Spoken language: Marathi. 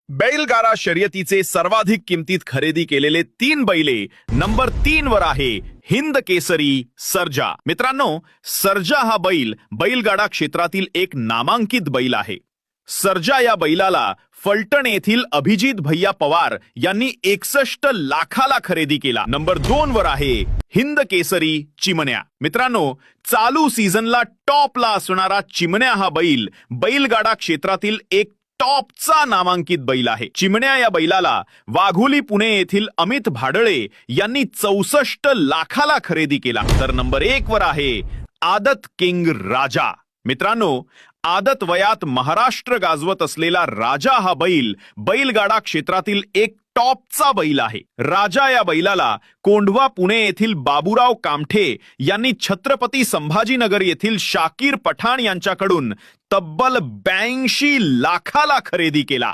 बैलगाडा शर्यतीचे सर्वाधिक किमतीत खरेदी केलेले 3 बैले नंबर 3 वर आहे हिंद केसरी सर्जा। मित्रांनो, सर्जा हा बैलगाडा क्षेत्रातील एक नामांकित बैल आहे। सर्जा या बैलाला फलटण येथील अभिजित भैया पवार यांनी 61 लाखाला खरेदी केला। नंबर 2 वर आहे हिंद केसरी चिमण्या। मित्रांनो, चालू सीझनला टॉपला असणारा चिमण्या हा बैलगाडा क्षेत्रातील एक टॉपचा नामांकित बैल आहे। चिमण्या या बैलाला वाघोली पुणे येथील अमित भाडळे यांनी 64 लाखाला खरेदी केला। तर नंबर 1 वर आहे आदत किंग राजा। मित्रांनो, आदत वयात महाराष्ट्र गाजवत असलेला राजा हा बैलगाडा क्षेत्रातील एक टॉपचा बैल आहे। राजा या बैलाला कोंढवा पुणे येथील बाबूराव कामठे यांनी छत्रपती संभाजीनगर येथील शाकीर पठाण यांच्याकडून तब्बल 82 लाखाला खरेदी केला।